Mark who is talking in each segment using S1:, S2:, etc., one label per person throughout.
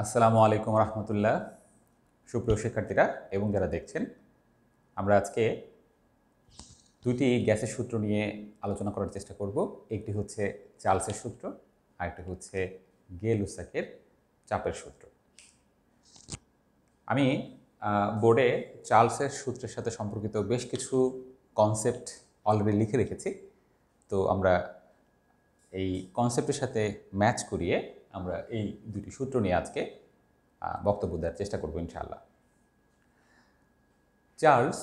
S1: আসসালামু আলাইকুম রহমতুল্লাহ। সুপ্রিয় শিক্ষার্থীরা এবং যারা দেখছেন, আমরা আজকে দুটি গ্যাসের সূত্র নিয়ে আলোচনা করার চেষ্টা করব। একটি হচ্ছে চার্লসের সূত্র, আরেকটি হচ্ছে গে-লুসাকের চাপের সূত্র। আমি বোর্ডে চার্লসের সূত্রের সাথে সম্পর্কিত বেশ কিছু কনসেপ্ট অলরেডি লিখে রেখেছি। তো আমরা এই কনসেপ্টের সাথে ম্যাচ করিয়ে আমরা এই দুটি সূত্র নিয়ে আজকে বক্তব্য দেওয়ার চেষ্টা করব ইনশাআল্লাহ। চার্লস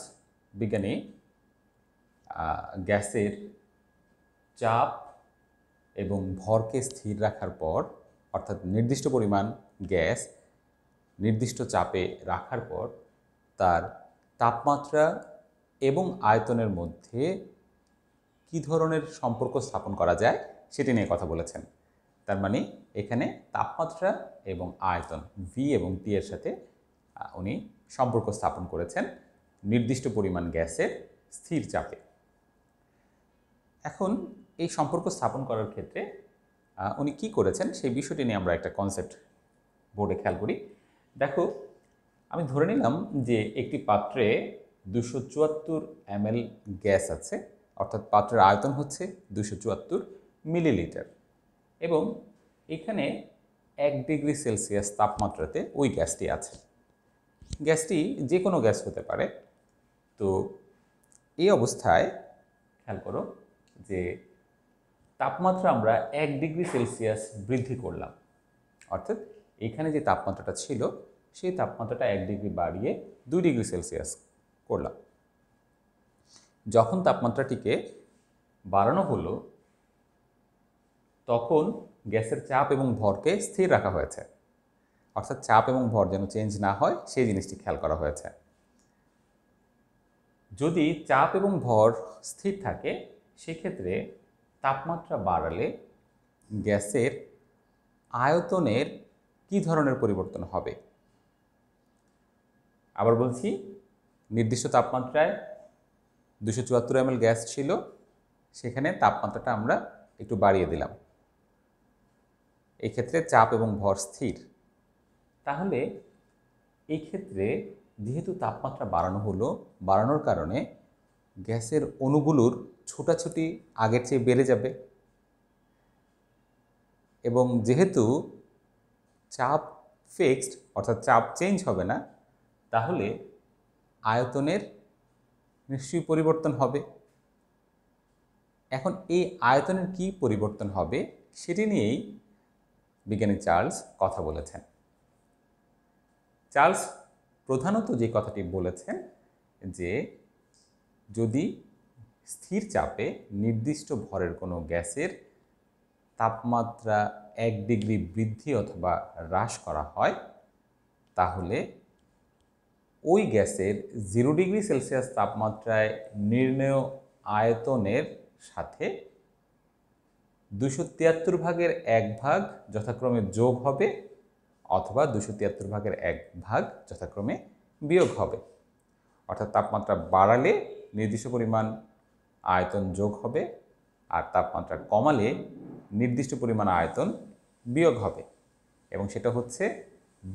S1: বিজ্ঞানী গ্যাসের চাপ এবং ভরকে স্থির রাখার পর, অর্থাৎ নির্দিষ্ট পরিমাণ গ্যাস নির্দিষ্ট চাপে রাখার পর তার তাপমাত্রা এবং আয়তনের মধ্যে কী ধরনের সম্পর্ক স্থাপন করা যায় সেটি নিয়ে কথা বলেছেন। তার মানে এখানে তাপমাত্রা এবং আয়তন ভি এবং টি এর সাথে উনি সম্পর্ক স্থাপন করেছেন নির্দিষ্ট পরিমাণ গ্যাসের স্থির চাপে। এখন এই সম্পর্ক স্থাপন করার ক্ষেত্রে উনি কি করেছেন সেই বিষয়টি নিয়ে আমরা একটা কনসেপ্ট বোর্ডে খেয়াল করি। দেখো, আমি ধরে নিলাম যে একটি পাত্রে 274 ml গ্যাস আছে, অর্থাৎ পাত্রের আয়তন হচ্ছে 274 মিলিলিটার, এবং এখানে 1 ডিগ্রি সেলসিয়াস তাপমাত্রাতে ওই গ্যাসটি আছে। গ্যাসটি যে কোনো গ্যাস হতে পারে। তো এই অবস্থায় খেয়াল করো যে তাপমাত্রা আমরা 1 ডিগ্রি সেলসিয়াস বৃদ্ধি করলাম, অর্থাৎ এখানে যে তাপমাত্রাটা ছিল সেই তাপমাত্রাটা 1 ডিগ্রি বাড়িয়ে 2 ডিগ্রি সেলসিয়াস করলাম। যখন তাপমাত্রাটিকে বাড়ানো হলো তখন গ্যাসের চাপ এবং ভরকে স্থির রাখা হয়েছে, অর্থাৎ চাপ এবং ভর যেন চেঞ্জ না হয় সেই জিনিসটি খেয়াল করা হয়েছে। যদি চাপ এবং ভর স্থির থাকে সেক্ষেত্রে তাপমাত্রা বাড়ালে গ্যাসের আয়তনের কী ধরনের পরিবর্তন হবে? আবার বলছি, নির্দিষ্ট তাপমাত্রায় 274 ml গ্যাস ছিল, সেখানে তাপমাত্রাটা আমরা একটু বাড়িয়ে দিলাম, এই ক্ষেত্রে চাপ এবং ভর স্থির। তাহলে এই ক্ষেত্রে যেহেতু তাপমাত্রা বাড়ানো হলো, বাড়ানোর কারণে গ্যাসের অণুগুলোর ছোটাছুটি আগের চেয়ে বেড়ে যাবে, এবং যেহেতু চাপ ফিক্সড অর্থাৎ চাপ চেঞ্জ হবে না, তাহলে আয়তনের নিশ্চয়ই পরিবর্তন হবে। এখন এই আয়তনের কি পরিবর্তন হবে সেটি নিয়েই বিজ্ঞানী চার্লস কথা বলেছেন। চার্লস প্রধানত যে কথাটি বলেছেন যে যদি স্থির চাপে নির্দিষ্ট ভরের কোনো গ্যাসের তাপমাত্রা 1 ডিগ্রি বৃদ্ধি অথবা হ্রাস করা হয়, তাহলে ওই গ্যাসের 0 ডিগ্রি সেলসিয়াস তাপমাত্রায় নির্ণেয় আয়তনের সাথে 273 ভাগের 1 ভাগ যথাক্রমে যোগ হবে অথবা 273 ভাগের 1 ভাগ যথাক্রমে বিয়োগ হবে। অর্থাৎ তাপমাত্রা বাড়ালে নির্দিষ্ট পরিমাণ আয়তন যোগ হবে, আর তাপমাত্রা কমালে নির্দিষ্ট পরিমাণ আয়তন বিয়োগ হবে, এবং সেটা হচ্ছে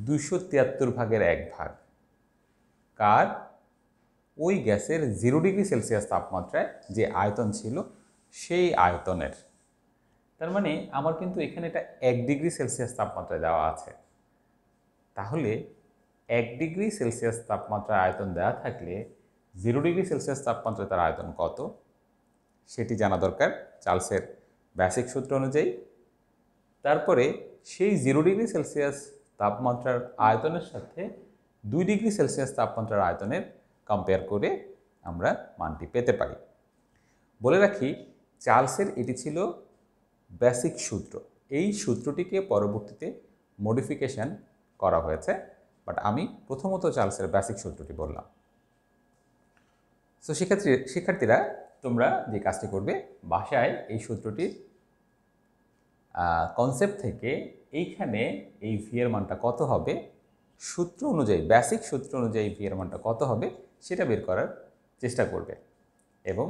S1: 273 ভাগের 1 ভাগ কার? ওই গ্যাসের 0 ডিগ্রি সেলসিয়াস তাপমাত্রায় যে আয়তন ছিল সেই আয়তনের। তার মানে আমার কিন্তু এখানে এটা 1 ডিগ্রি সেলসিয়াস তাপমাত্রায় দেওয়া আছে। তাহলে 1 ডিগ্রি সেলসিয়াস তাপমাত্রায় আয়তন দেওয়া থাকলে 0 ডিগ্রি সেলসিয়াস তাপমাত্রায় তার আয়তন কত সেটি জানা দরকার চার্লসের বেসিক সূত্র অনুযায়ী। তারপরে সেই 0 ডিগ্রি সেলসিয়াস তাপমাত্রার আয়তনের সাথে 2 ডিগ্রি সেলসিয়াস তাপমাত্রার আয়তনের কম্পেয়ার করে আমরা মানটি পেতে পারি। বলে রাখি, চার্লসের এটি ছিল বেসিক সূত্র। এই সূত্রটিকে পরবর্তীতে মডিফিকেশন করা হয়েছে, বাট আমি প্রথমত চার্লসের বেসিক সূত্রটি বললাম। সো শিক্ষার্থীরা, তোমরা যে কাজটি করবে, বাসায় এই সূত্রটির কনসেপ্ট থেকে এইখানে এই ভি এর মানটা কত হবে, সূত্র অনুযায়ী, বেসিক সূত্র অনুযায়ী ভি এর মানটা কত হবে সেটা বের করার চেষ্টা করবে, এবং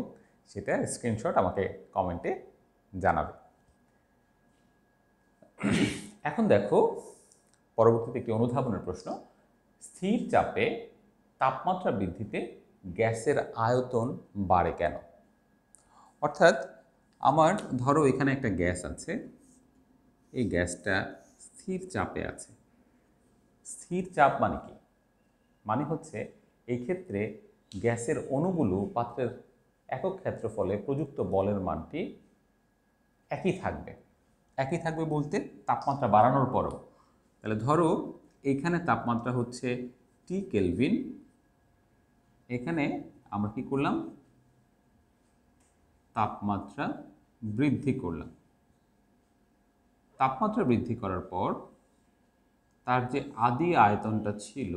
S1: সেটা স্ক্রিনশট আমাকে কমেন্টে জানাবে। এখন দেখো, পরবর্তীতে একটি অনুধাবনের প্রশ্ন, স্থির চাপে তাপমাত্রা বৃদ্ধিতে গ্যাসের আয়তন বাড়ে কেন? অর্থাৎ আমার ধরো এখানে একটা গ্যাস আছে, এই গ্যাসটা স্থির চাপে আছে। স্থির চাপ মানে কি? মানে হচ্ছে এই ক্ষেত্রে গ্যাসের অণুগুলো পাত্রের একক ক্ষেত্রফলে প্রযুক্ত বলের মানটি একই থাকবে। একই থাকবে বলতে তাপমাত্রা বাড়ানোর পরও। তাহলে ধরো এইখানে তাপমাত্রা হচ্ছে টি কেলভিন, এখানে আমরা কি করলাম, তাপমাত্রা বৃদ্ধি করলাম। তাপমাত্রা বৃদ্ধি করার পর তার যে আদি আয়তনটা ছিল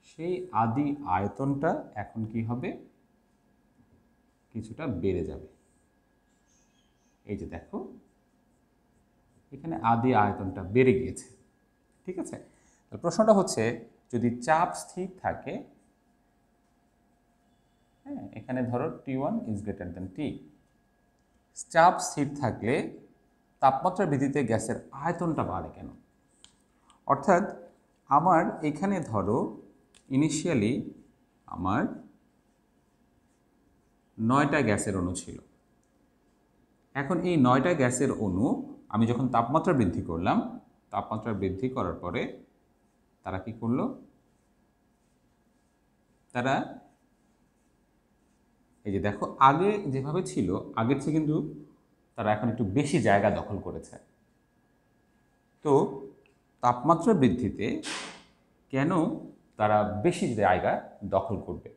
S1: সেই আদি আয়তনটা এখন কি হবে, কিছুটা বেড়ে যাবে। এই যে দেখো এখানে আদি আয়তনটা বেড়ে গিয়েছে। ঠিক আছে, প্রশ্নটা হচ্ছে যদি চাপ স্থির থাকে, হ্যাঁ এখানে ধরো T1 is greater than T, চাপ স্থির থাকলে তাপমাত্রা বৃদ্ধিতে গ্যাসের আয়তনটা বাড়ে কেন? অর্থাৎ আমার এখানে ধরো ইনিশিয়ালি আমার 9টা গ্যাসের অণু ছিল। এখন এই 9টা গ্যাসের অণু আমি যখন তাপমাত্রা বৃদ্ধি করলাম, তাপমাত্রা বৃদ্ধি করার পরে তারা কি করলো, তারা এই যে দেখো আগে যেভাবে ছিল আগের চেয়ে কিন্তু তারা এখন একটু বেশি জায়গা দখল করেছে। তো তাপমাত্রা বৃদ্ধিতে কেন তারা বেশি জায়গা দখল করবে?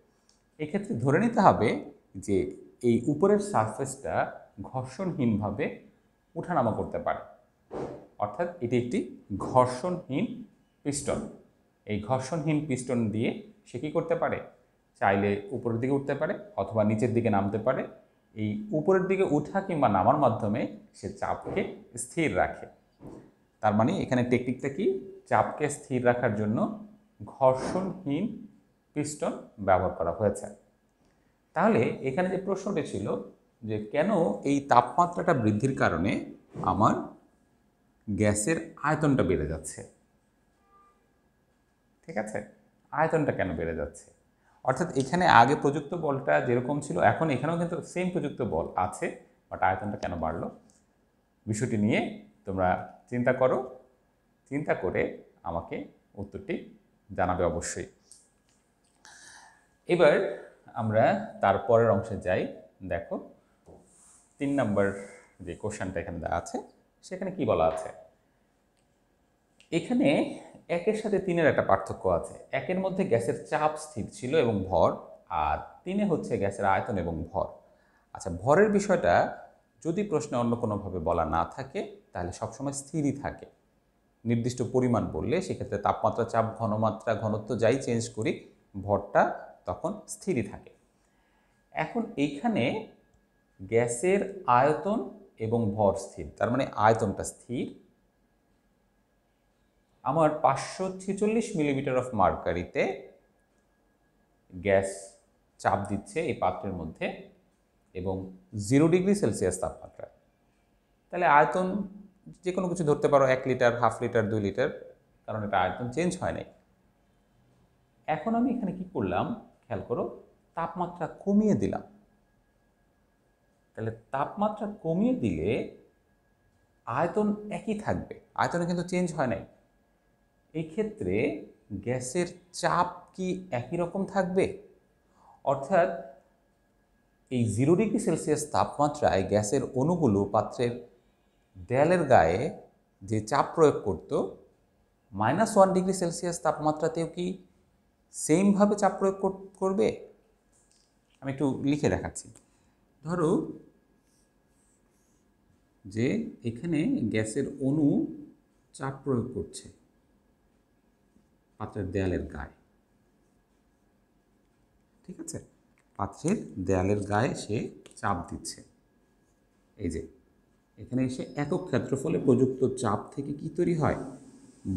S1: এক্ষেত্রে ধরে নিতে হবে যে এই উপরের সারফেসটা ঘর্ষণহীনভাবে ওঠানামা করতে পারে, অর্থাৎ এটি একটি ঘর্ষণহীন পিস্টন। এই ঘর্ষণহীন পিস্টন দিয়ে সে কী করতে পারে, চাইলে উপরের দিকে উঠতে পারে অথবা নিচের দিকে নামতে পারে। এই উপরের দিকে উঠা কিংবা নামার মাধ্যমে সে চাপকে স্থির রাখে। তার মানে এখানে টেকনিকটা কি, চাপকে স্থির রাখার জন্য ঘর্ষণহীন পিস্টন ব্যবহার করা হয়েছে। তাহলে এখানে যে প্রশ্নটি ছিল যে কেন এই তাপমাত্রাটা বৃদ্ধির কারণে আমার গ্যাসের আয়তনটা বেড়ে যাচ্ছে, ঠিক আছে, আয়তনটা কেন বেড়ে যাচ্ছে? অর্থাৎ এখানে আগে প্রযুক্ত বলটা যেরকম ছিল এখন এখানেও কিন্তু সেম প্রযুক্ত বল আছে, বাট আয়তনটা কেন বাড়লো? বিষয়টি নিয়ে তোমরা চিন্তা করো, চিন্তা করে আমাকে উত্তরটি জানাবে অবশ্যই। এবার আমরা তারপরের অংশে যাই। দেখো 3 নম্বর যে কোশ্চেনটা এখানে দেওয়া আছে সেখানে কি বলা আছে, এখানে 1-এর সাথে 3-এর একটা পার্থক্য আছে। 1-এর মধ্যে গ্যাসের চাপ স্থির ছিল এবং ভর, আর 3-এ হচ্ছে গ্যাসের আয়তন এবং ভর। আচ্ছা, ভরের বিষয়টা যদি প্রশ্নে অন্য কোনোভাবে বলা না থাকে তাহলে সবসময় স্থিরই থাকে। নির্দিষ্ট পরিমাণ বললে সেক্ষেত্রে তাপমাত্রা, চাপ, ঘনমাত্রা, ঘনত্ব যাই চেঞ্জ করি ভরটা তখন স্থিরই থাকে। এখন এইখানে গ্যাসের আয়তন এবং ভর স্থির, তার মানে আয়তনটা স্থির। আমার 546 মিলিমিটার অফ মার্কারিতে গ্যাস চাপ দিচ্ছে এই পাত্রের মধ্যে এবং 0 ডিগ্রি সেলসিয়াস তাপমাত্রা। তাহলে আয়তন যে কোনো কিছু ধরতে পারো, 1 লিটার, হাফ লিটার, 2 লিটার, কারণ এটা আয়তন চেঞ্জ হয় নাই। এখন আমি এখানে কি করলাম খেয়াল করো, তাপমাত্রা কমিয়ে দিলাম। তাহলে তাপমাত্রা কমিয়ে দিলে আয়তন একই থাকবে, আয়তনে কিন্তু চেঞ্জ হয় নাই। এই ক্ষেত্রে গ্যাসের চাপ কি একই রকম থাকবে? অর্থাৎ এই 0 ডিগ্রি সেলসিয়াস তাপমাত্রায় গ্যাসের অণুগুলো পাত্রের দেয়ালের গায়ে যে চাপ প্রয়োগ করত, -1 ডিগ্রি সেলসিয়াস তাপমাত্রাতেও কি সেমভাবে চাপ প্রয়োগ করবে? আমি একটু লিখে দেখাচ্ছি। ধরো যে এখানে গ্যাসের অণু চাপ প্রয়োগ করছে পাত্রের দেয়ালের গায়ে, ঠিক আছে, পাত্রের দেয়ালের গায়ে সে চাপ দিচ্ছে। এই যে এখানে এসে একক ক্ষেত্রফলে প্রযুক্ত চাপ থেকে কি তৈরি হয়,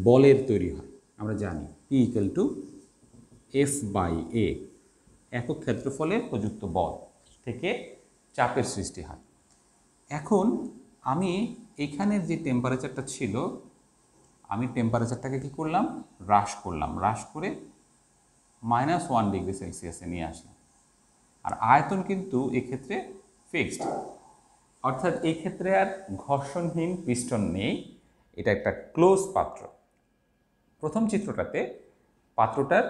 S1: বলের তৈরি হয়। আমরা জানি P = F/A, একক ক্ষেত্রফলে প্রযুক্ত বল থেকে চাপের সৃষ্টি হয়। এখন আমি এখানের যে টেম্পারেচারটা ছিল আমি টেম্পারেচারটাকে কী করলাম, হ্রাস করলাম, হ্রাস করে -1 ডিগ্রি সেলসিয়াসে নিয়ে আসলাম। আর আয়তন কিন্তু এক্ষেত্রে ফিক্সড, অর্থাৎ এই ক্ষেত্রে আর ঘর্ষণহীন পিস্টন নেই, এটা একটা ক্লোজ পাত্র। প্রথম চিত্রটাতে পাত্রটার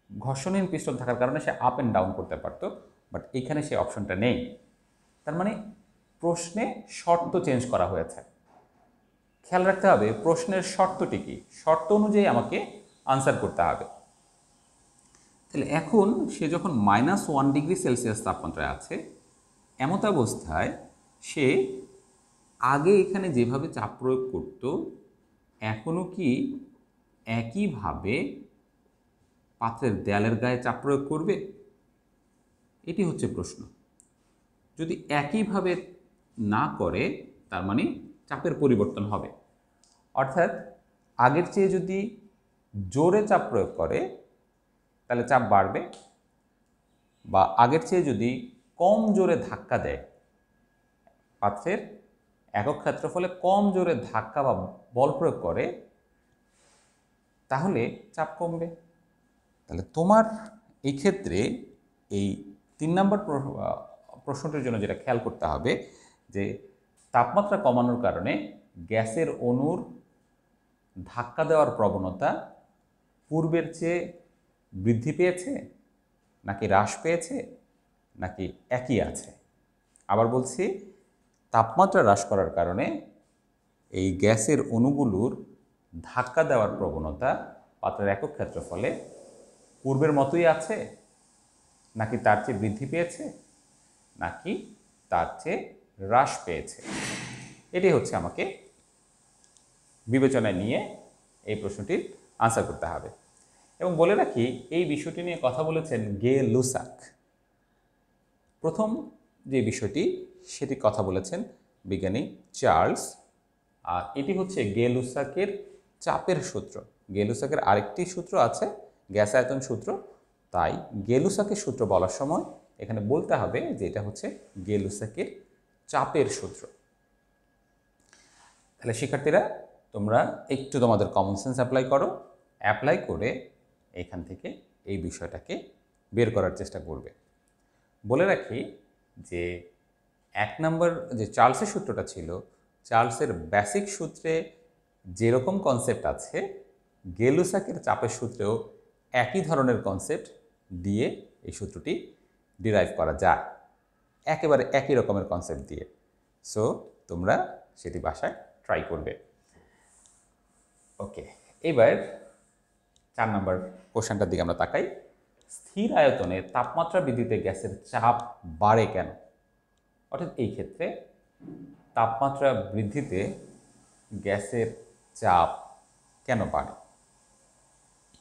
S1: ঘর্ষণহীন পিস্টন থাকার কারণে সে আপ অ্যান্ড ডাউন করতে পারতো, বাট এখানে সেই অপশনটা নেই। তার মানে প্রশ্নে শর্ত চেঞ্জ করা হয়েছে। খেয়াল রাখতে হবে প্রশ্নের শর্তটি কি, শর্ত অনুযায়ী আমাকে আনসার করতে হবে। তাহলে এখন সে যখন -1 ডিগ্রি সেলসিয়াস তাপমাত্রায় আছে, এমত অবস্থায় সে আগে এখানে যেভাবে চাপ প্রয়োগ করত এখনও কি একইভাবে পাত্রের দেয়ালের গায়ে চাপ প্রয়োগ করবে? এটি হচ্ছে প্রশ্ন। যদি একইভাবে না করে তার মানে চাপের পরিবর্তন হবে, অর্থাৎ আগের চেয়ে যদি জোরে চাপ প্রয়োগ করে তাহলে চাপ বাড়বে, বা আগের চেয়ে যদি কম জোরে ধাক্কা দেয়, পাত্রের একক ক্ষেত্রফলে কম জোরে ধাক্কা বা বল প্রয়োগ করে, তাহলে চাপ কমবে। তাহলে তোমার এই ক্ষেত্রে এই 3 নম্বর প্রশ্নটির জন্য যেটা খেয়াল করতে হবে যে তাপমাত্রা কমানোর কারণে গ্যাসের অণুর ধাক্কা দেওয়ার প্রবণতা পূর্বের চেয়ে বৃদ্ধি পেয়েছে নাকি হ্রাস পেয়েছে নাকি একই আছে। আবার বলছি, তাপমাত্রা হ্রাস করার কারণে এই গ্যাসের অণুগুলোর ধাক্কা দেওয়ার প্রবণতা পাত্রের একক ক্ষেত্রফলে পূর্বের মতোই আছে নাকি তার চেয়ে বৃদ্ধি পেয়েছে নাকি তার চেয়ে হ্রাস পেয়েছে, এটি হচ্ছে আমাকে বিবেচনায় নিয়ে এই প্রশ্নটির আনসার করতে হবে। এবং বলে রাখি, এই বিষয়টি নিয়ে কথা বলেছেন গে লুসাক। প্রথম যে বিষয়টি সেটি কথা বলেছেন বিজ্ঞানী চার্লস, আর এটি হচ্ছে গে লুসাকের চাপের সূত্র। গে লুসাকের আরেকটি সূত্র আছে, গ্যাস আয়তন সূত্র, তাই গে লুসাকের সূত্র বলার সময় এখানে বলতে হবে যে এটা হচ্ছে গে লুসাকের চাপের সূত্র। তাহলে শিক্ষার্থীরা, তোমরা একটু তোমাদের কমন সেন্স অ্যাপ্লাই করো, অ্যাপ্লাই করে এখান থেকে এই বিষয়টাকে বের করার চেষ্টা করবে। বলে রাখি যে 1 নম্বর যে চার্লসের সূত্রটা ছিল, চার্লসের বেসিক সূত্রে যেরকম কনসেপ্ট আছে, গে লুসাকের চাপের সূত্রেও একই ধরনের কনসেপ্ট দিয়ে এই সূত্রটি ডিরাইভ করা যায়, একেবারে একই রকমের কনসেপ্ট দিয়ে। সো তোমরা সেটি বাসায় ট্রাই করবে। ওকে, এবার 4 নম্বর কোশ্চেনটার দিকে আমরা তাকাই। স্থির আয়তনে তাপমাত্রা বৃদ্ধিতে গ্যাসের চাপ বাড়ে কেন? অর্থাৎ এই ক্ষেত্রে তাপমাত্রা বৃদ্ধিতে গ্যাসের চাপ কেন বাড়ে?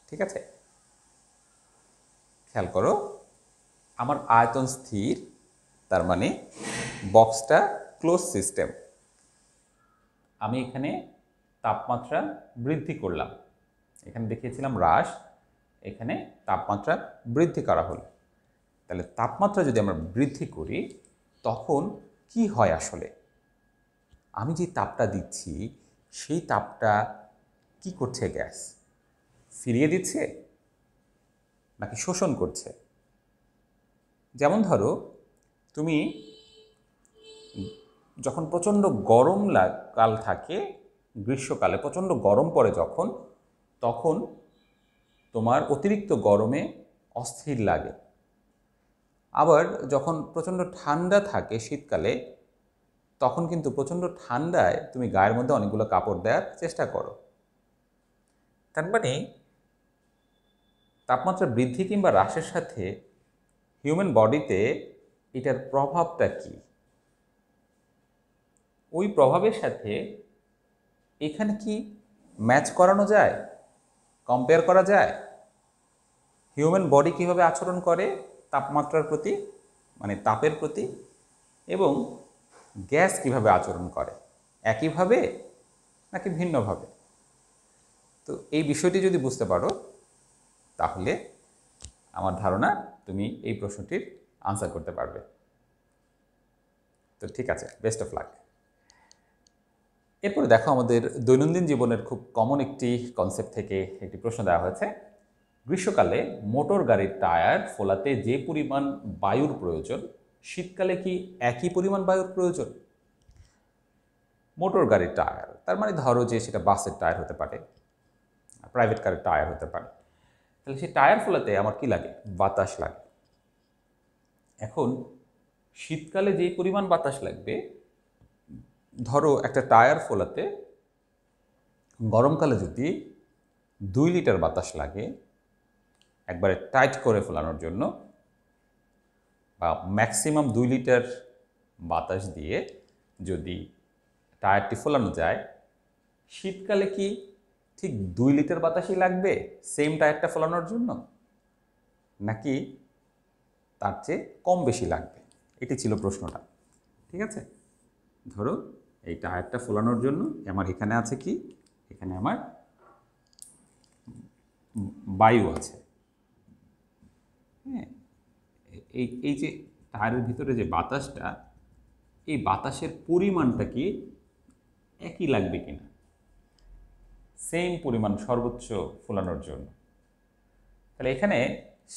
S1: ঠিক আছে, খেয়াল করো, আমার আয়তন স্থির, তার মানে বক্সটা ক্লোজ সিস্টেম। আমি এখানে তাপমাত্রা বৃদ্ধি করলাম, এখানে দেখিয়েছিলাম হ্রাস, এখানে তাপমাত্রা বৃদ্ধি করা হলো। তাহলে তাপমাত্রা যদি আমরা বৃদ্ধি করি তখন কি হয় আসলে? আমি যে তাপটা দিচ্ছি সেই তাপটা কি করছে গ্যাস? ফিরিয়ে দিচ্ছে নাকি শোষণ করছে? যেমন ধরো, তুমি যখন প্রচণ্ড গরম কাল থাকে, গ্রীষ্মকালে প্রচণ্ড গরম পড়ে যখন, তখন তোমার অতিরিক্ত গরমে অস্থির লাগে। আবার যখন প্রচণ্ড ঠান্ডা থাকে শীতকালে, তখন কিন্তু প্রচণ্ড ঠান্ডায় তুমি গায়ের মধ্যে অনেকগুলো কাপড় দেওয়ার চেষ্টা করো। তার মানে তাপমাত্রা বৃদ্ধি কিংবা হ্রাসের সাথে হিউম্যান বডিতে এটার প্রভাবটা কি? ওই প্রভাবের সাথে এখানে কি ম্যাচ করানো যায়, কম্পেয়ার করা যায়? হিউম্যান বডি কীভাবে আচরণ করে তাপমাত্রার প্রতি, মানে তাপের প্রতি, এবং গ্যাস কিভাবে আচরণ করে, একইভাবে নাকি ভিন্নভাবে? তো এই বিষয়টি যদি বুঝতে পারো তাহলে আমার ধারণা তুমি এই প্রশ্নটির আনসার করতে পারবে। তো ঠিক আছে, বেস্ট অফ লাক। এরপরে দেখো আমাদের দৈনন্দিন জীবনের খুব কমন একটি কনসেপ্ট থেকে একটি প্রশ্ন দেওয়া হয়েছে। গ্রীষ্মকালে মোটর গাড়ির টায়ার ফোলাতে যে পরিমাণ বায়ুর প্রয়োজন, শীতকালে কি একই পরিমাণ বায়ুর প্রয়োজন? মোটর গাড়ির টায়ার তার মানে ধরো যে সেটা বাসের টায়ার হতে পারে, প্রাইভেট কারের টায়ার হতে পারে। তাহলে সেই টায়ার ফোলাতে আমার কি লাগে? বাতাস লাগে। এখন শীতকালে যেই পরিমাণ বাতাস লাগবে, ধরো একটা টায়ার ফোলাতে গরমকালে যদি 2 লিটার বাতাস লাগে একবারে টাইট করে ফোলানোর জন্য, বা ম্যাক্সিমাম 2 লিটার বাতাস দিয়ে যদি টায়ারটি ফোলানো যায়, শীতকালে কি ঠিক 2 লিটার বাতাসই লাগবে সেম টায়ারটা ফোলানোর জন্য, নাকি তার চেয়ে কম বেশি লাগবে? এটি ছিল প্রশ্নটা। ঠিক আছে, ধরো এই টায়ারটা ফোলানোর জন্য আমার এখানে আছে কি, এখানে আমার বায়ু আছে। হ্যাঁ, এই যে টায়ারের ভিতরে যে বাতাসটা, এই বাতাসের পরিমাণটা কি একই লাগবে কিনা, সেম পরিমাণ সর্বোচ্চ ফোলানোর জন্য। তাহলে এখানে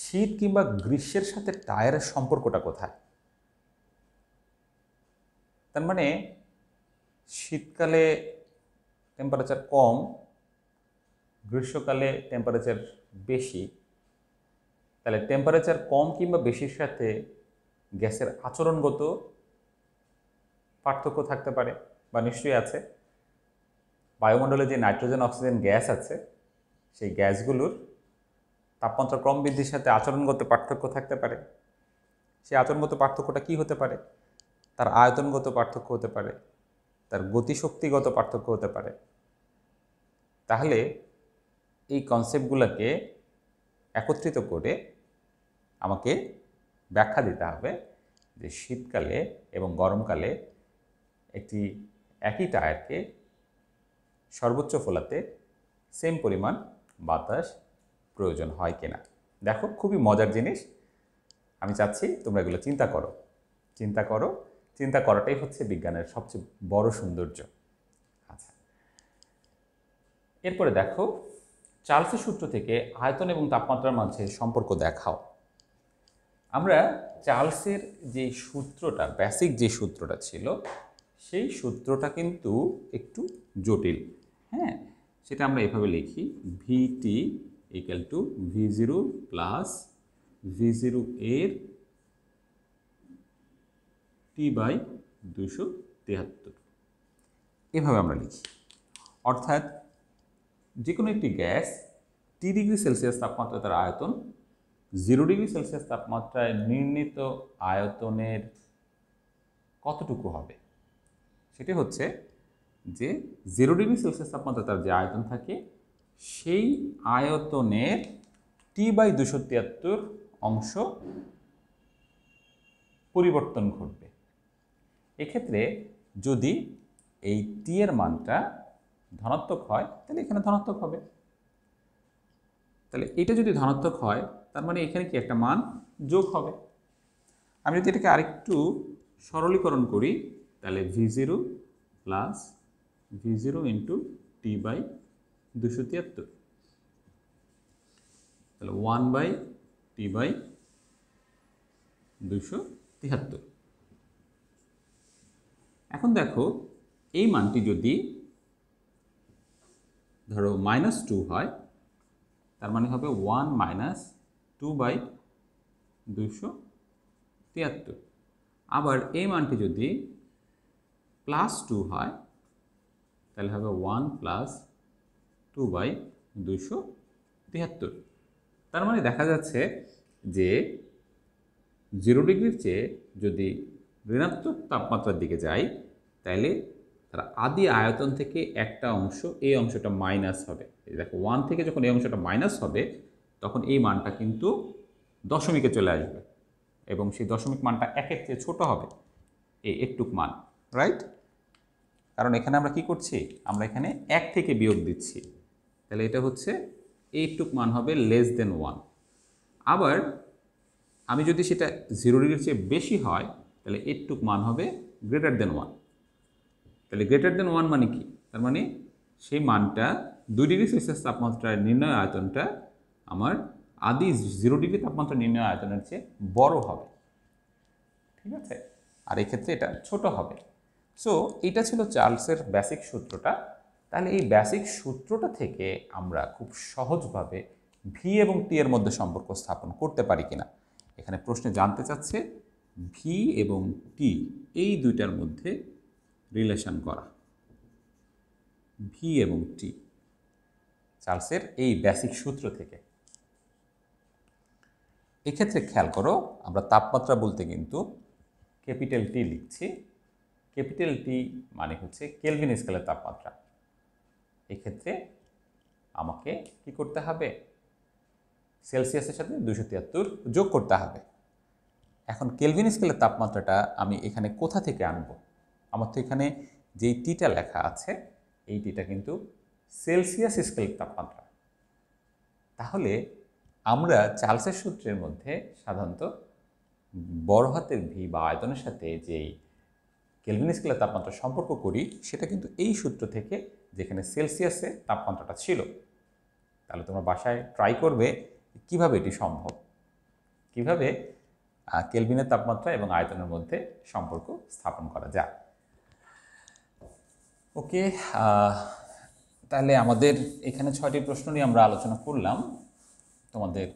S1: শীত কিংবা গ্রীষ্মের সাথে টায়ারের সম্পর্কটা কোথায়? তার মানে শীতকালে টেম্পারেচার কম, গ্রীষ্মকালে টেম্পারেচার বেশি। তাহলে টেম্পারেচার কম কিংবা বেশির সাথে গ্যাসের আচরণগত পার্থক্য থাকতে পারে, বা নিশ্চয়ই আছে। বায়ুমণ্ডলে যে নাইট্রোজেন অক্সিজেন গ্যাস আছে, সেই গ্যাসগুলোর তাপমাত্রা ক্রম বৃদ্ধির সাথে আচরণগত পার্থক্য থাকতে পারে। সেই আচরণগত পার্থক্যটা কি হতে পারে? তার আয়তনগত পার্থক্য হতে পারে, তার গতিশক্তিগত পার্থক্য হতে পারে। তাহলে এই কনসেপ্টগুলোকে একত্রিত করে আমাকে ব্যাখ্যা দিতে হবে যে শীতকালে এবং গরমকালে একটি একই টায়ারকে সর্বোচ্চ ফোলাতে সেম পরিমাণ বাতাস প্রয়োজন হয় কিনা। দেখো, খুবই মজার জিনিস। আমি চাচ্ছি তোমরা এগুলো চিন্তা করো। চিন্তা করাটাই হচ্ছে বিজ্ঞানের সবচেয়ে বড় সৌন্দর্য। আচ্ছা, এরপরে দেখো, চার্লসের সূত্র থেকে আয়তন এবং তাপমাত্রার মাঝে সম্পর্ক দেখাও। আমরা চার্লসের যে সূত্রটা, বেসিক যে সূত্রটা ছিল, সেই সূত্রটা কিন্তু একটু জটিল। হ্যাঁ, সেটা আমরা এভাবে লিখি, ভিটি equal to V0 plus V0 এর T/273, এভাবে আমরা লিখি। অর্থাৎ যে কোনো একটি গ্যাস T ডিগ্রি সেলসিয়াস তাপমাত্রা তার আয়তন 0 ডিগ্রি সেলসিয়াস তাপমাত্রায় নির্ণীত আয়তনের কতটুকু হবে, সেটি হচ্ছে যে 0 ডিগ্রি সেলসিয়াস তাপমাত্রা তার যে আয়তন থাকে, সেই আয়তনের T/273 অংশ পরিবর্তন ঘটবে। এক্ষেত্রে যদি এই টি এর মানটা ধনাত্মক হয়, তাহলে এখানে ধনাত্মক হবে। তাহলে এটা যদি ধনাত্মক হয়, তার মানে এখানে কি একটা মান যোগ হবে। আমি যদি এটাকে আরেকটু সরলীকরণ করি, তাহলে V0 plus V0 into T/273, তাহলে 1/T/273। এখন দেখো, এই মানটি যদি ধরো -2 হয়, তার মানে হবে 1 - 2/273। আবার এই মানটি যদি +2 হয়, তাহলে হবে 1 + 2/273। তার মানে দেখা যাচ্ছে যে 0 ডিগ্রির চেয়ে যদি ঋণাত্মক তাপমাত্রার দিকে যায়, তাহলে তার আদি আয়তন থেকে একটা অংশ, এই অংশটা মাইনাস হবে। দেখো, 1 থেকে যখন এই অংশটা মাইনাস হবে, তখন এই মানটা কিন্তু দশমিকে চলে আসবে, এবং সেই দশমিক মানটা 1-এর চেয়ে ছোট হবে, এই একটুক মান, রাইট? কারণ এখানে আমরা কি করছি, আমরা এখানে 1 থেকে বিয়োগ দিচ্ছি। তাহলে এটা হচ্ছে এই একটুক মান হবে <1। আবার আমি যদি সেটা 0 ডিগ্রির চেয়ে বেশি হয়, তাহলে একটুক মান হবে <1। তাহলে <1 মানে কি? তার মানে সেই মানটা 2 ডিগ্রি সেলসিয়াস তাপমাত্রায় নির্ণয় আয়তনটা আমার আদি 0 ডিগ্রি তাপমাত্রা নির্ণয় আয়তনের চেয়ে বড় হবে, ঠিক আছে? আর এক্ষেত্রে এটা ছোট হবে। সো এটা ছিল চার্লসের বেসিক সূত্রটা। তাহলে এই বেসিক সূত্রটা থেকে আমরা খুব সহজভাবে ভি এবং টি এর মধ্যে সম্পর্ক স্থাপন করতে পারি কিনা। এখানে প্রশ্নে জানতে চাচ্ছে ভি এবং টি এই দুইটার মধ্যে রিলেশন করা, ভি এবং টি চার্লসের এই বেসিক সূত্র থেকে। এক্ষেত্রে খেয়াল করো, আমরা তাপমাত্রা বলতে কিন্তু ক্যাপিটাল টি লিখছি। ক্যাপিটাল টি মানে হচ্ছে কেলভিন স্কেলের তাপমাত্রা। এক্ষেত্রে আমাকে কি করতে হবে? সেলসিয়াসের সাথে 273 যোগ করতে হবে। এখন কেলভিন স্কেলের তাপমাত্রাটা আমি এখানে কোথা থেকে আনব? আমার তো এখানে যেই টিটা লেখা আছে এই টিটা কিন্তু সেলসিয়াস স্কেলের তাপমাত্রা। তাহলে আমরা চার্লসের সূত্রের মধ্যে সাধারণত বড় হাতের ভি বা আয়তনের সাথে যেই কেলভিন স্কেলের তাপমাত্রা সম্পর্ক করি সেটা কিন্তু এই সূত্র থেকে, যেখানে সেলসিয়াসে তাপমাত্রাটা ছিল। তাহলে তোমরা বাসায় ট্রাই করবে কিভাবে এটি সম্ভব, কিভাবে কেলভিনের তাপমাত্রা এবং আয়তনের মধ্যে সম্পর্ক স্থাপন করা যায়। ওকে, তাহলে আমাদের এখানে 6টি প্রশ্ন নিয়ে আমরা আলোচনা করলাম, তোমাদের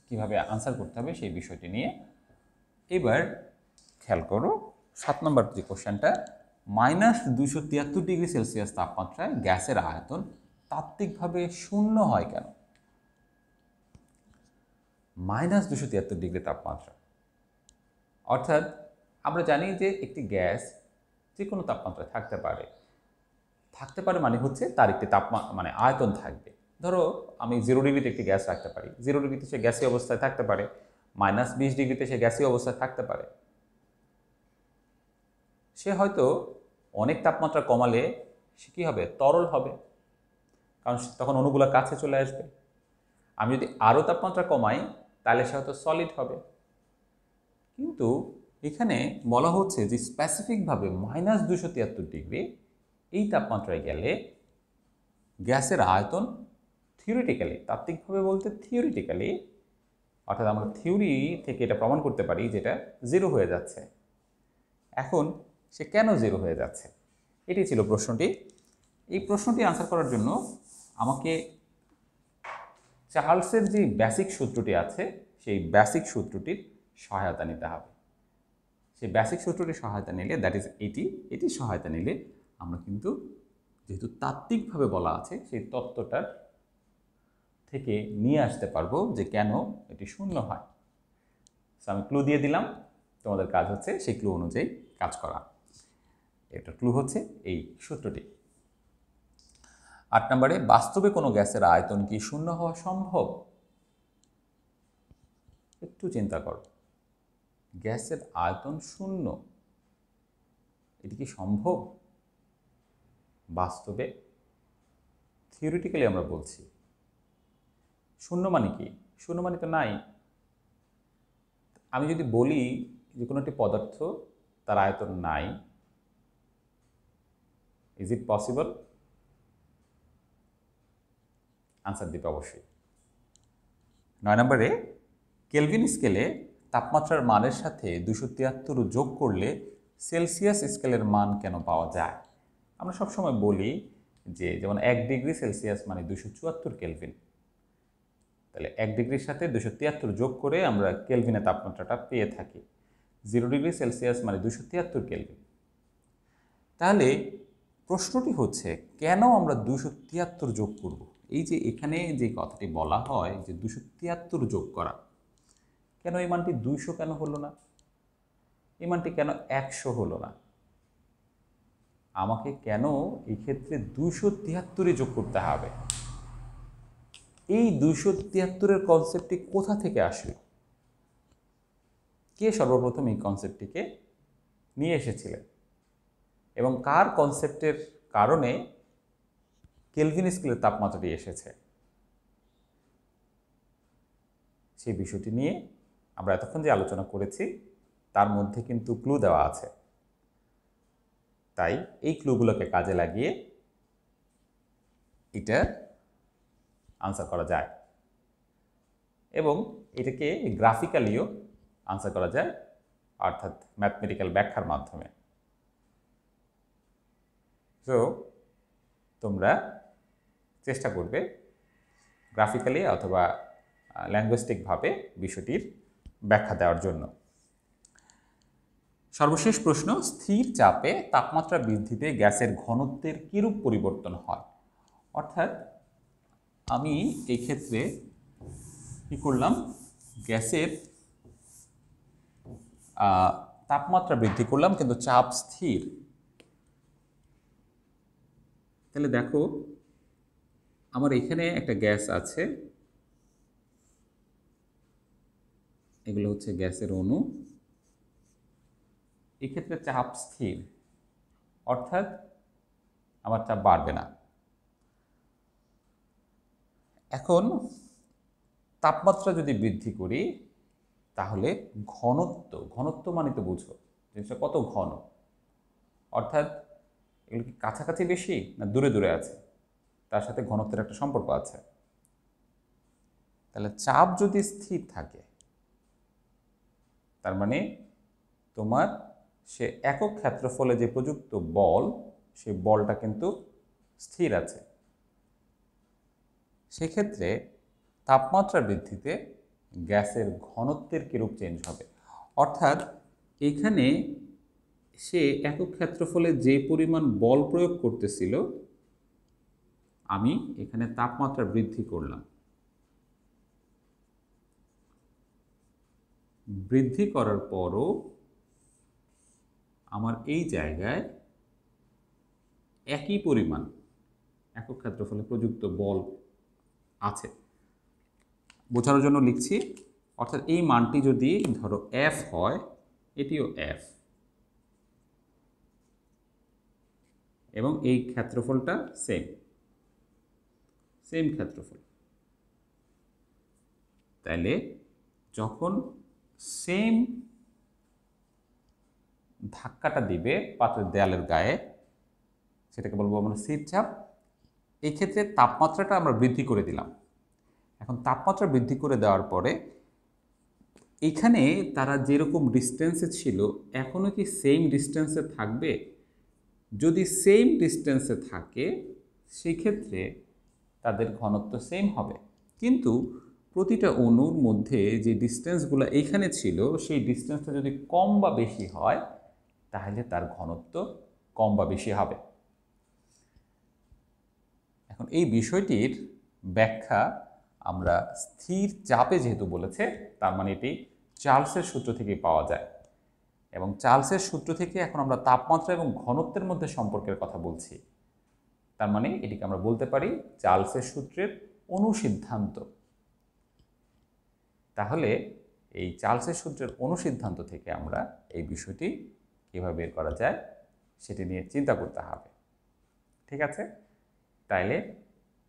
S1: কিভাবে আনসার করতে হবে সেই বিষয়টি নিয়ে। এবার খেয়াল করো 7 নম্বর যে কোশ্চেনটা, -273 ডিগ্রি সেলসিয়াস তাপমাত্রায় গ্যাসের আয়তন তাত্ত্বিকভাবে শূন্য হয় কেন? -273 ডিগ্রি তাপমাত্রা অর্থাৎ আমরা জানি যে একটি গ্যাস যে কোনো তাপমাত্রায় থাকতে পারে মানে হচ্ছে তার একটি মানে আয়তন থাকবে। ধরো আমি 0 ডিগ্রিতে একটি গ্যাস রাখতে পারি, 0 ডিগ্রিতে সে গ্যাসীয় অবস্থায় থাকতে পারে, -20 ডিগ্রিতে সে গ্যাসীয় অবস্থায় থাকতে পারে। সে হয়তো অনেক তাপমাত্রা কমালে সে কী হবে? তরল হবে, কারণ তখন অণুগুলো কাছে চলে আসবে। আমি যদি আরও তাপমাত্রা কমাই তাহলে সে হয়তো সলিড হবে। কিন্তু এখানে বলা হচ্ছে যে স্পেসিফিকভাবে -273 ডিগ্রি এই তাপমাত্রায় গেলে গ্যাসের আয়তন থিওরিটিক্যালি, তাত্ত্বিকভাবে বলতে থিওরিটিক্যালি, অর্থাৎ আমরা থিওরি থেকে এটা প্রমাণ করতে পারি যেটা 0 হয়ে যাচ্ছে। এখন সে কেন 0 হয়ে যাচ্ছে? এটি ছিল প্রশ্নটি। এই প্রশ্নটি আনসার করার জন্য আমাকে চার্লসের যে বেসিক সূত্রটি আছে সেই বেসিক সূত্রটির সহায়তা নিতে হবে। সেই বেসিক সূত্রটির সহায়তা নিলে, দ্যাট ইজ এটি সহায়তা নিলে আমরা কিন্তু যেহেতু তাত্ত্বিকভাবে বলা আছে সেই তত্ত্বটার থেকে নিয়ে আসতে পারবো যে কেন এটি শূন্য হয়। আমি ক্লু দিয়ে দিলাম, তোমাদের কাজ হচ্ছে সেই ক্লু অনুযায়ী কাজ করা। এটার ক্লু হচ্ছে এই সূত্রটি। 8 নম্বরে, বাস্তবে কোনো গ্যাসের আয়তন কি শূন্য হওয়া সম্ভব? একটু চিন্তা করো, গ্যাসের আয়তন শূন্য, এটি কি সম্ভব? বাস্তবে থিওরিটিক্যালি আমরা বলছি। শূন্য মানে কি? শূন্য মানে তো নাই। আমি যদি বলি যে কোনো একটি পদার্থ তার আয়তন নাই, ইজ ইট পসিবল? আনসার দিতে অবশ্যই। 9 নম্বরে, কেলভিন স্কেলে তাপমাত্রার মানের সাথে 273 যোগ করলে সেলসিয়াস স্কেলের মান কেন পাওয়া যায়? আমরা সবসময় বলি যে যেমন 1 ডিগ্রি সেলসিয়াস মানে 274 কেলভিন, তাহলে 1 ডিগ্রির সাথে 273 যোগ করে আমরা কেলভিনের তাপমাত্রাটা পেয়ে থাকি। 0 ডিগ্রি সেলসিয়াস মানে 273 কেলভিন। তাহলে প্রশ্নটি হচ্ছে কেন আমরা 273 যোগ করব? এই যে এখানে যে কথাটি বলা হয় যে 273 যোগ করা, কেন এই মানটি 200 কেন হলো না? এই মানটি কেন 100 হলো না? আমাকে কেন এই ক্ষেত্রে 273 যোগ করতে হবে? এই 273-এর কনসেপ্টটি কোথা থেকে আসলো? কে সর্বপ্রথম এই কনসেপ্টটিকে নিয়ে এসেছিলেন এবং কার কনসেপ্টের কারণে কেলভিন স্কেলের তাপমাত্রাটি এসেছে? সেই বিষয়টি নিয়ে আমরা এতক্ষণ যে আলোচনা করেছি তার মধ্যে কিন্তু ক্লু দেওয়া আছে। তাই এই ক্লুগুলোকে কাজে লাগিয়ে এটা আনসার করা যায় এবং এটাকে গ্রাফিক্যালিও আনসার করা যায়, অর্থাৎ ম্যাথমেটিক্যাল ব্যাখ্যার মাধ্যমে। তো তোমরা চেষ্টা করবে গ্রাফিক্যালি অথবা ল্যাঙ্গুয়েস্টিকভাবে বিষয়টির ব্যাখ্যা দেওয়ার জন্য। সর্বশেষ প্রশ্ন, স্থির চাপে তাপমাত্রা বৃদ্ধিতে গ্যাসের ঘনত্বের কিরূপ পরিবর্তন হয়? অর্থাৎ আমি এই ক্ষেত্রে কি করলাম, গ্যাসের তাপমাত্রা বৃদ্ধি করলাম কিন্তু চাপ স্থির। তাহলে দেখো আমার এখানে একটা গ্যাস আছে, এগুলো হচ্ছে গ্যাসের অণু। এক্ষেত্রে চাপ স্থির, অর্থাৎ আমার চাপ বাড়বে না। এখন তাপমাত্রা যদি বৃদ্ধি করি তাহলে ঘনত্ব মানে তো বুঝো জিনিসটা কত ঘন, অর্থাৎ এগুলো কি কাছাকাছি বেশি না দূরে দূরে আছে, তার সাথে ঘনত্বের একটা সম্পর্ক আছে। তাহলে চাপ যদি স্থির থাকে তার মানে তোমার সে একক ক্ষেত্রফলে যে প্রযুক্ত বল, সেই বলটা কিন্তু স্থির আছে। সেক্ষেত্রে তাপমাত্রা বৃদ্ধিতে গ্যাসের ঘনত্বের কিরূপ চেঞ্জ হবে? অর্থাৎ এখানে সে একক ক্ষেত্রফলে যে পরিমাণ বল প্রয়োগ করতেছিল, আমি এখানে তাপমাত্রা বৃদ্ধি করলাম, বৃদ্ধি করার পরও আমার এই জায়গায় একই পরিমাণ একক ক্ষেত্রফলে প্রযুক্ত বল আছে। বোঝানোর জন্য লিখছি, অর্থাৎ এই মানটি যদি ধরো F হয়, এটিও F, এবং এই ক্ষেত্রফলটা সেম ক্ষেত্রফল। তাহলে যখন সেম ধাক্কাটা দিবে পাত্রের দেয়ালের গায়ে, সেটাকে বলবো আমরা স্থির চাপ। এই ক্ষেত্রে তাপমাত্রাটা আমরা বৃদ্ধি করে দিলাম। এখন তাপমাত্রা বৃদ্ধি করে দেওয়ার পরে এখানে তারা যেরকম ডিস্টেন্সে ছিল এখনও কি সেম ডিস্টেন্সে থাকবে? যদি সেম ডিস্টেন্সে থাকে সেক্ষেত্রে তাদের ঘনত্ব সেম হবে, কিন্তু প্রতিটা অণুর মধ্যে যে ডিস্টেন্সগুলো এইখানে ছিল সেই ডিস্টেন্সটা যদি কম বা বেশি হয় তাহলে তার ঘনত্ব কম বা বেশি হবে। এখন এই বিষয়টির ব্যাখ্যা আমরা স্থির চাপে যেহেতু বলেছে, তার মানে এটি চার্লসের সূত্র থেকে পাওয়া যায়, এবং চার্লসের সূত্র থেকে এখন আমরা তাপমাত্রা এবং ঘনত্বের মধ্যে সম্পর্কের কথা বলছি। তার মানে এটিকে আমরা বলতে পারি চার্লসের সূত্রের অনুসিদ্ধান্ত। তাহলে এই চার্লসের সূত্রের অনুসিদ্ধান্ত থেকে আমরা এই বিষয়টি কীভাবে বের করা যায় সেটি নিয়ে চিন্তা করতে হবে। ঠিক আছে, তাইলে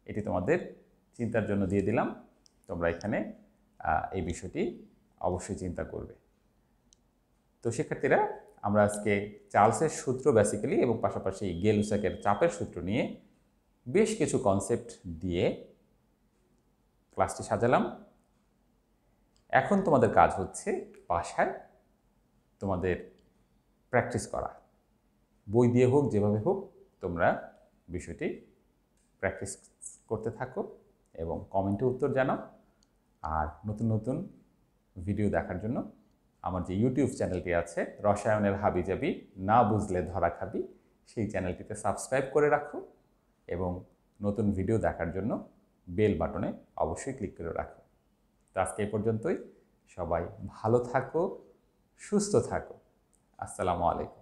S1: এটি তোমাদের চিন্তার জন্য দিয়ে দিলাম। তোমরা এখানে এই বিষয়টি অবশ্যই চিন্তা করবে। তো শিক্ষার্থীরা, আমরা আজকে চার্লসের সূত্র বেসিক্যালি এবং পাশাপাশি গেলুসাকের চাপের সূত্র নিয়ে বেশ কিছু কনসেপ্ট দিয়ে ক্লাসটি সাজালাম। এখন তোমাদের কাজ হচ্ছে বাসায় তোমাদের প্র্যাকটিস করা, বই দিয়ে হোক যেভাবে হোক তোমরা বিষয়টি প্র্যাকটিস করতে থাকো এবং কমেন্টে উত্তর জানাও। আর নতুন নতুন ভিডিও দেখার জন্য আমার যে ইউটিউব চ্যানেলটি আছে রসায়নের হাবিজাবি না বুঝলে ধরা খাবি, সেই চ্যানেলটিতে সাবস্ক্রাইব করে রাখো এবং নতুন ভিডিও দেখার জন্য বেল বাটনে অবশ্যই ক্লিক করে রাখো। তো আজকে এই পর্যন্তই। সবাই ভালো থাকো, সুস্থ থাকো। আসসালামু আলাইকুম।